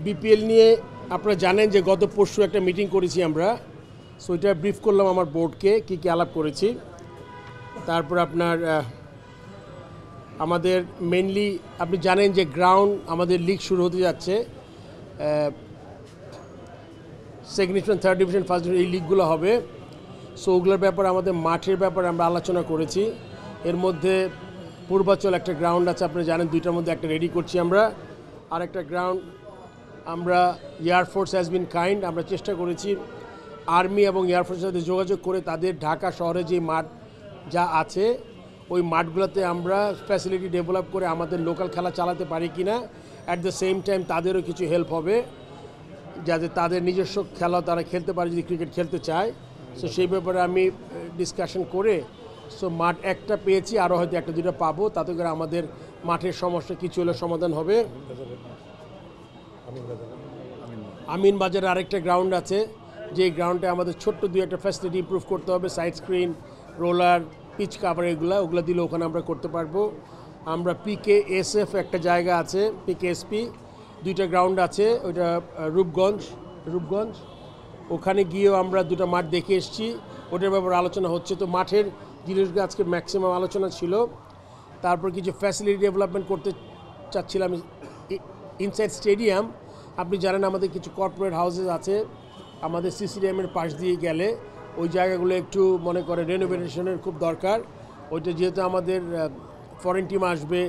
BPL নিয়ে আপনারা জানেন যে গত পরশু একটা মিটিং করেছি আমরা, সো এটা ব্রিফ করলাম আমার বোর্ডকে কী কী আলাপ করেছি। তারপর আপনার আমাদের মেনলি আপনি জানেন যে গ্রাউন্ড আমাদের লিগ শুরু হতে যাচ্ছে, second division, third division, first division, এই লিগগুলো হবে। সো ওগুলোর ব্যাপারে আমাদের মাঠের ব্যাপারে আমরা আলোচনা করেছি। এর মধ্যে পূর্বাচল একটা গ্রাউন্ড আছে, আপনি জানেন, দুইটার মধ্যে একটা রেডি করছি আমরা। আর একটা গ্রাউন্ড আমরা এয়ারফোর্স হ্যাজ বিন কাইন্ড, আমরা চেষ্টা করেছি আর্মি এবং এয়ারফোর্সের সাথে যোগাযোগ করে তাদের ঢাকা শহরে যে মাঠ যা আছে ওই মাঠগুলোতে আমরা ফ্যাসিলিটি ডেভেলপ করে আমাদের লোকাল খেলা চালাতে পারি কি না। অ্যাট দ্য সেম টাইম তাদেরও কিছু হেল্প হবে যাতে তাদের নিজস্ব খেলা তারা খেলতে পারে যদি ক্রিকেট খেলতে চায়। সো সেই ব্যাপারে আমি ডিসকাশন করে সো মাঠ একটা পেয়েছি, আরও হয়তো একটা দুটো পাবো, তাতে করে আমাদের মাঠের সমস্যা কিছু হলে সমাধান হবে। আমিন বাজারে আরেকটা গ্রাউন্ড আছে, যে গ্রাউন্ডে আমাদের ছোট্ট দুই একটা ফ্যাসিলিটি ইমপ্রুভ করতে হবে, side screen, roller, pitch cover, ওগুলো দিলে ওখানে আমরা করতে পারবো। আমরা PKSF একটা জায়গা আছে, PKSP দুইটা গ্রাউন্ড আছে, ওইটা রূপগঞ্জ ওখানে গিয়েও আমরা দুটো মাঠ দেখে এসেছি, ওটার ব্যাপারে আলোচনা হচ্ছে। তো মাঠের জিনিসগুলো আজকে ম্যাক্সিমাম আলোচনা ছিল। তারপর কিছু ফ্যাসিলিটি ডেভেলপমেন্ট করতে চাচ্ছিলাম ইনসাইড স্টেডিয়াম। আপনি জানেন আমাদের কিছু কর্পোরেট হাউসেস আছে আমাদের CCDM-এর পাশ দিয়ে গেলে, ওই জায়গাগুলো একটু মনে করে রেনোভেশনের খুব দরকার। ওইটা যেহেতু আমাদের ফরেন টিম আসবে,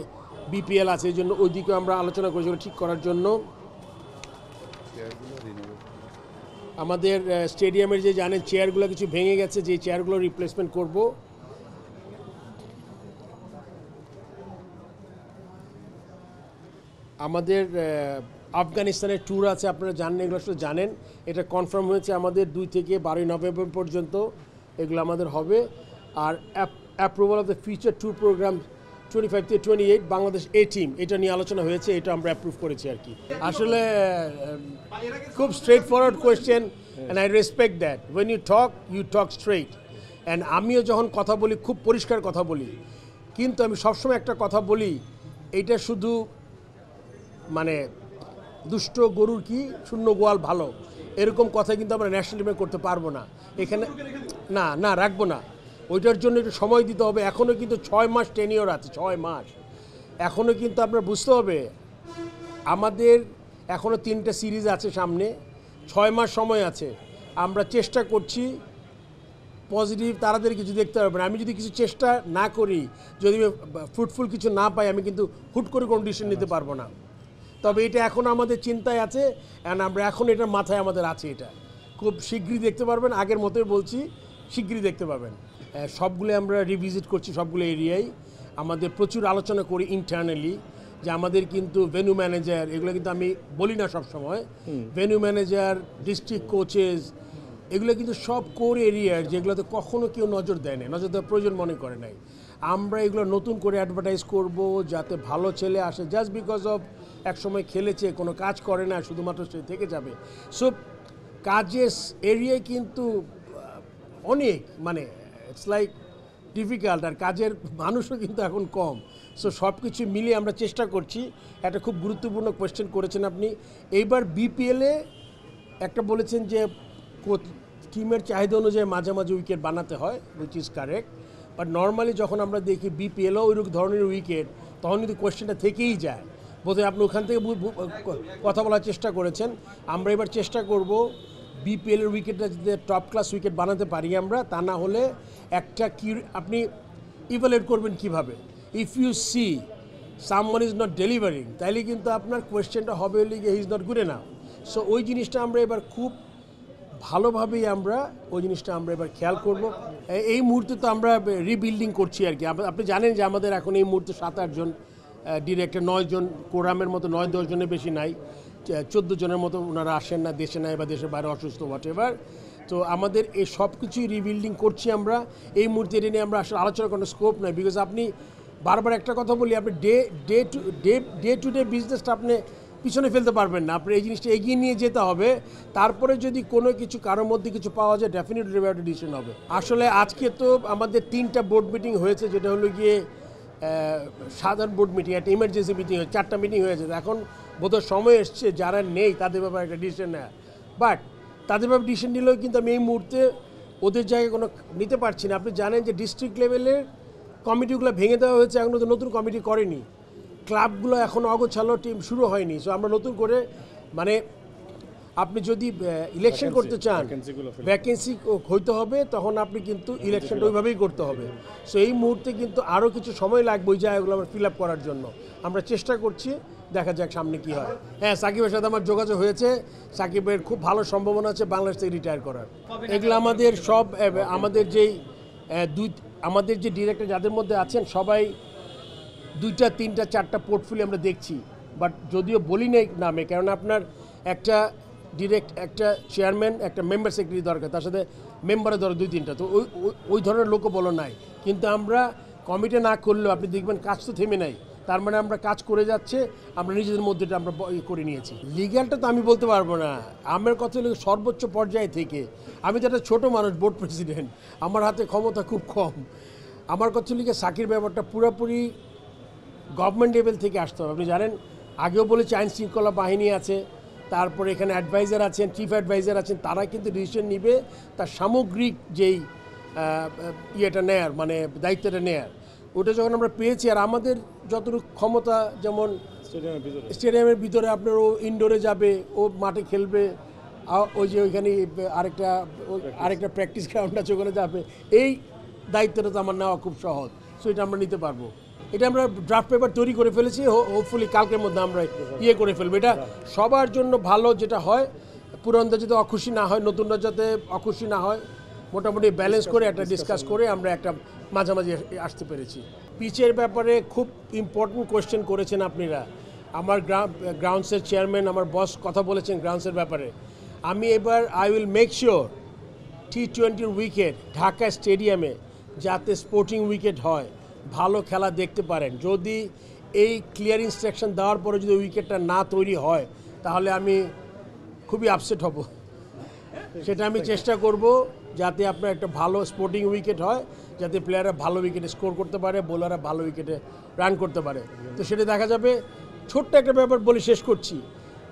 BPL আছে, এই জন্য ওই দিকেও আমরা আলোচনা করেছি ঠিক করার জন্য। আমাদের স্টেডিয়ামের যে জানেন চেয়ারগুলো কিছু ভেঙে গেছে, যে চেয়ারগুলো রিপ্লেসমেন্ট করব। আমাদের আফগানিস্তানের ট্যুর আছে, আপনারা জানেন, এগুলো আসলে জানেন, এটা কনফার্ম হয়েছে আমাদের 2 থেকে 12 নভেম্বর পর্যন্ত এগুলো আমাদের হবে। আর approval of the future tour programme 25 থেকে 28 বাংলাদেশ টিম, এটা নিয়ে আলোচনা হয়েছে, এটা আমরা অ্যাপ্রুভ করেছি আর কি। আসলে খুব straightforward question and I respect that. When you talk straight, and আমিও যখন কথা বলি খুব পরিষ্কার কথা বলি, কিন্তু আমি সবসময় একটা কথা বলি, এইটা শুধু মানে দুষ্ট গরুর কি শূন্য গোয়াল ভালো, এরকম কথা কিন্তু আমরা ন্যাশনাল টিমে করতে পারবো না এখানে, না রাখবো না। ওইটার জন্য একটু সময় দিতে হবে। এখনও কিন্তু 6 মাস টেনিওর আছে, 6 মাস এখনও কিন্তু আপনার বুঝতে হবে আমাদের এখনও 3টা সিরিজ আছে সামনে, 6 মাস সময় আছে। আমরা চেষ্টা করছি পজিটিভ, তাড়াতাড়ি কিছু দেখতে পারবে না। আমি যদি কিছু চেষ্টা না করি, যদি ফ্রুটফুল কিছু না পাই, আমি কিন্তু হুট করে কোনো ডিসিশন নিতে পারবো না। তবে এটা এখন আমাদের চিন্তায় আছে, অ্যান্ড আমরা এখন এটার মাথায় আমাদের আছে, এটা খুব শীঘ্রই দেখতে পারবেন। আগের মতোই বলছি, শীঘ্রই দেখতে পাবেন। সবগুলো আমরা রিভিজিট করছি, সবগুলো এরিয়ায় আমাদের প্রচুর আলোচনা করি ইন্টারনালি, যে আমাদের কিন্তু ভেন্যু ম্যানেজার, এগুলো কিন্তু আমি বলি না সব সময়, ভেন্যু ম্যানেজার, ডিস্ট্রিক্ট কোচেস, এগুলো কিন্তু সব কোর এরিয়ার যেগুলোতে কখনো কেউ নজর দেয় না, নজর দেওয়ার প্রয়োজন মনে করে নাই। আমরা এগুলো নতুন করে অ্যাডভার্টাইজ করব যাতে ভালো ছেলে আসে, জাস্ট বিকজ অফ একসময় খেলেছে, কোনো কাজ করে না, শুধুমাত্র সে থেকে যাবে। সো কাজের এরিয়ায় কিন্তু অনেক মানে ইটস লাইক ডিফিকাল্ট, আর কাজের মানুষও কিন্তু এখন কম। সো সব কিছু মিলিয়ে আমরা চেষ্টা করছি। একটা খুব গুরুত্বপূর্ণ কোয়েশ্চেন করেছেন আপনি। এইবার BPL-এ একটা বলেছেন যে টিমের চাহিদা অনুযায়ী মাঝে মাঝে উইকেট বানাতে হয়, which is correct, but normally যখন আমরা দেখি BPL-ও ওই ধরনের উইকেট, তখন কিন্তু কোয়েশ্চেনটা থেকেই যায়। বোধহয় আপনি ওখান থেকে কথা বলার চেষ্টা করেছেন। আমরা এবার চেষ্টা করব BPL-এর উইকেটটা যদি টপ ক্লাস উইকেট বানাতে পারি আমরা, তা না হলে একটা কি আপনি ইভ্যালুয়েট করবেন কিভাবে। If you see someone is not delivering, তাইলে কিন্তু আপনার কোয়েশ্চেনটা হবে লিগে he is not good enough. So ওই জিনিসটা আমরা এবার খুব ভালোভাবেই আমরা ওই জিনিসটা আমরা এবার খেয়াল করব। এই মুহূর্তে তো আমরা রিবিল্ডিং করছি আর কি। আপনি জানেন যে আমাদের এখন এই মুহূর্তে 7-8 জন ডিরেক্টর, 9 জন, কোরামের মতো 9-10 জনের বেশি নাই, 14 জনের মতো ওনারা আসেন না, দেশে নাই বা দেশের বাইরে অসুস্থ, হোয়াট এভার। তো আমাদের এই সব কিছুই রিবিল্ডিং করছি আমরা। এই মুহূর্তে এটা নিয়ে আমরা আসলে আলোচনা করার স্কোপ নাই, বিকজ আপনি বারবার একটা কথা বলি, আপনি ডে টু ডে বিজনেসটা আপনি পিছনে ফেলতে পারবেন না, আপনার এই জিনিসটা এগিয়ে নিয়ে যেতে হবে। তারপরে যদি কোনো কিছু কারোর মধ্যে কিছু পাওয়া যায়, ডেফিনেটলি একটা ডিসিশন হবে। আসলে আজকে তো আমাদের 3টা বোর্ড মিটিং হয়েছে, যেটা হলো গিয়ে সাধারণ বোর্ড মিটিং, একটা ইমার্জেন্সি মিটিং হয়েছে, 4টা মিটিং হয়েছে। এখন বোধহয় সময় এসছে যারা নেই তাদের ব্যাপারে একটা ডিসিশন নেয়। বাট তাদের ব্যাপারে ডিসিশন নিলেও কিন্তু আমি এই মুহূর্তে ওদের জায়গায় কোনো নিতে পারছি না। আপনি জানেন যে ডিস্ট্রিক্ট লেভেলের কমিটিগুলো ভেঙে দেওয়া হয়েছে, এখনও তো নতুন কমিটি করেনি। ক্লাবগুলো এখনও অগোছালো, টিম শুরু হয়নি। সো আমরা নতুন করে মানে আপনি যদি ইলেকশন করতে চান, ভ্যাকেন্সি হইতে হবে, তখন আপনি কিন্তু ইলেকশনটা ওইভাবেই করতে হবে। সো এই মুহূর্তে কিন্তু আরও কিছু সময় লাগবে ওই জায়গাগুলো আমরা ফিল আপ করার জন্য। আমরা চেষ্টা করছি, দেখা যাক সামনে কী হয়। হ্যাঁ, সাকিবের সাথে আমার যোগাযোগ হয়েছে। সাকিবের খুব ভালো সম্ভাবনা আছে বাংলাদেশ থেকে রিটায়ার করার। এগুলো আমাদের সব আমাদের যে ডিরেক্টর যাদের মধ্যে আছেন সবাই 2টা 3টা 4টা পোর্টফোলিও আমরা দেখছি। বাট যদিও বলি নাই নামে, কারণ আপনার একটা একটা চেয়ারম্যান, একটা মেম্বার সেক্রেটারি দরকার, তার সাথে মেম্বারের দরকার 2-3টা। তো ওই ধরনের লোকও বলো নাই। কিন্তু আমরা কমিটি না করলেও আপনি দেখবেন কাজ তো থেমে নাই। তার মানে আমরা কাজ করে যাচ্ছে, আমরা নিজেদের মধ্যে আমরা করে নিয়েছি। লিগ্যালটা তো আমি বলতে পারবো না। আমার কথা হলো সর্বোচ্চ পর্যায়ে থেকে, আমি তো একটা ছোটো মানুষ, বোর্ড প্রেসিডেন্ট, আমার হাতে ক্ষমতা খুব কম। আমার কথা হলো সাকির ব্যাপারটা পুরোপুরি গভর্নমেন্ট লেভেল থেকে আসতে হবে। আপনি জানেন, আগেও বলেছি আইন শৃঙ্খলা বাহিনী আছে, তারপরে এখানে অ্যাডভাইজার আছেন, চিফ অ্যাডভাইজার আছেন, তারা কিন্তু ডিসিশন নিবে তার সামগ্রিক যেই ইয়েটা নেয়ার, মানে দায়িত্বটা নেয়ার। ওটা যখন আমরা পেয়েছি, আর আমাদের যতটুকু ক্ষমতা, যেমন স্টেডিয়ামের ভিতরে আপনার ও ইনডোরে যাবে, ও মাঠে খেলবে, ওই যে ওইখানে আরেকটা প্র্যাকটিস গ্রাউন্ড আছে, ওখানে যাবে, এই দায়িত্বটা তো আমার নেওয়া খুব সহজ। সো এটা আমরা নিতে পারবো। এটা আমরা ড্রাফট পেপার তৈরি করে ফেলেছি, হোপফুলি কালকের মধ্যে আমরা করে ফেলবো। এটা সবার জন্য ভালো যেটা হয়, পুরনরা যাতে অখুশি না হয়, নতুনরা যাতে অখুশি না হয়, মোটামুটি ব্যালেন্স করে একটা ডিসকাস করে আমরা একটা মাঝামাঝি আসতে পেরেছি। পিচের ব্যাপারে খুব ইম্পর্টেন্ট কোয়েশ্চেন করেছেন আপনারা। আমার গ্রাউন্ডসের চেয়ারম্যান, আমার বস কথা বলেছেন গ্রাউন্ডসের ব্যাপারে। আমি এবার I will make sure T20 wicket Dhaka স্টেডিয়ামে যাতে স্পোর্টিং উইকেট হয়, ভালো খেলা দেখতে পারেন। যদি এই ক্লিয়ার ইনস্ট্রাকশন দেওয়ার পরে যদি উইকেটটা না তৈরি হয়, তাহলে আমি খুবই আপসেট হব। সেটা আমি চেষ্টা করব যাতে আপনার একটা ভালো স্পোর্টিং উইকেট হয়, যাতে প্লেয়াররা ভালো উইকেটে স্কোর করতে পারে, বোলাররা ভালো উইকেটে রান করতে পারে। তো সেটা দেখা যাবে। ছোট্ট একটা ব্যাপার বলে শেষ করছি,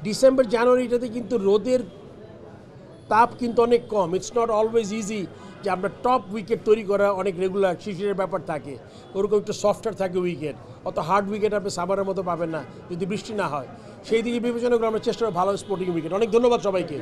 ডিসেম্বর জানুয়ারিটাতে কিন্তু রোদের তাপ কিন্তু অনেক কম। ইটস নট অলওয়েজ ইজি যে আমরা টপ উইকেট তৈরি করা, অনেক রেগুলার শিশিরের ব্যাপার থাকে, ওরকম একটু সফটওয়্যার থাকে উইকেট, অত হার্ড উইকেট আপনি সামারের মতো পাবেন না যদি বৃষ্টি না হয়। সেই দিকে বিবেচনা করে আমরা চেষ্টা করি ভালো স্পোর্টিং উইকেট। অনেক ধন্যবাদ সবাইকে।